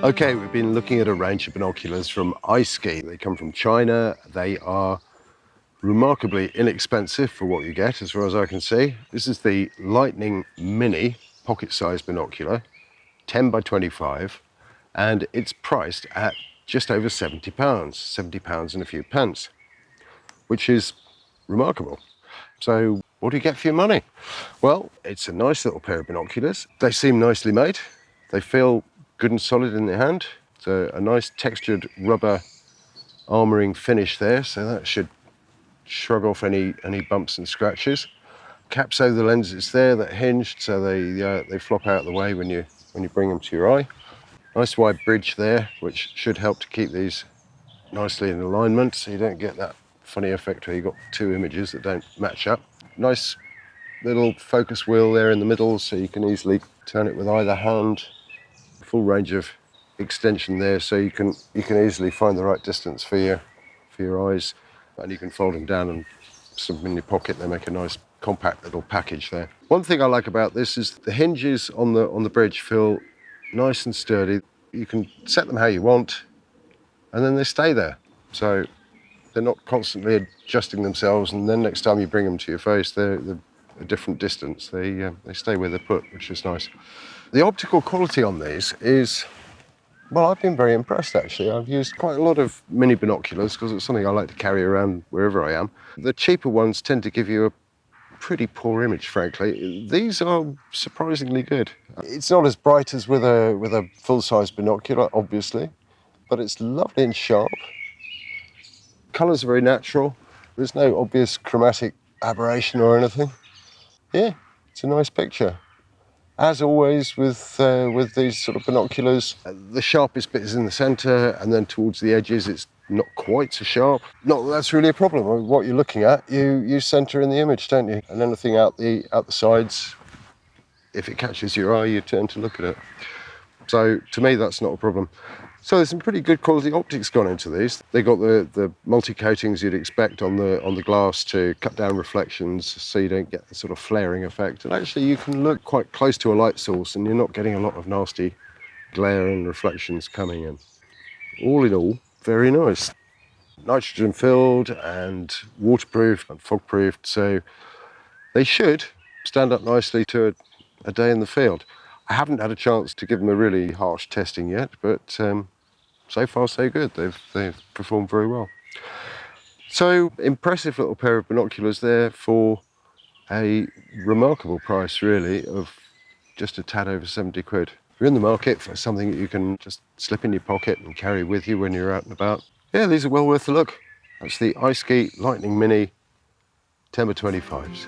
Okay, we've been looking at a range of binoculars from Eyeskey. They come from China. They are remarkably inexpensive for what you get, as far as I can see. This is the Lightning Mini pocket-sized binocular, 10 by 25, and it's priced at just over £70, £70 and a few pence, which is remarkable. So what do you get for your money? Well, it's a nice little pair of binoculars. They seem nicely made. They feel good and solid in the hand. So a nice textured rubber armouring finish there, so that should shrug off any bumps and scratches. Caps over the lenses there that hinged, so they flop out of the way when you bring them to your eye. Nice wide bridge there, which should help to keep these nicely in alignment, so you don't get that funny effect where you've got two images that don't match up. Nice little focus wheel there in the middle, so you can easily turn it with either hand. Full range of extension there, so you can easily find the right distance for your eyes, and you can fold them down and slip them in your pocket. They make a nice compact little package there. One thing I like about this is the hinges on the bridge feel nice and sturdy. You can set them how you want, and then they stay there. So they're not constantly adjusting themselves, and then next time you bring them to your face, they're a different distance. They stay where they're put, which is nice. The optical quality on these is, well, I've been very impressed actually. I've used quite a lot of mini binoculars because it's something I like to carry around wherever I am. The cheaper ones tend to give you a pretty poor image, frankly. These are surprisingly good. It's not as bright as with a full-size binocular, obviously, but it's lovely and sharp. Colours are very natural. There's no obvious chromatic aberration or anything. Yeah, it's a nice picture. As always with these sort of binoculars, the sharpest bit is in the centre, and then towards the edges it's not quite so sharp. Not that that's really a problem. What you're looking at, you centre in the image, don't you? And anything out the sides, if it catches your eye, you turn to look at it. So to me, that's not a problem. So there's some pretty good quality optics gone into these. They got the multi-coatings you'd expect on the glass to cut down reflections so you don't get the sort of flaring effect. And actually you can look quite close to a light source and you're not getting a lot of nasty glare and reflections coming in. All in all, very nice. Nitrogen filled and waterproof and fog proofed, so they should stand up nicely to a day in the field. I haven't had a chance to give them a really harsh testing yet, but so far so good. They've performed very well. So impressive little pair of binoculars there for a remarkable price, really, of just a tad over 70 quid. If you're in the market for something that you can just slip in your pocket and carry with you when you're out and about, yeah, these are well worth a look. That's the Eyeskey Lightning Mini 10 by 25s.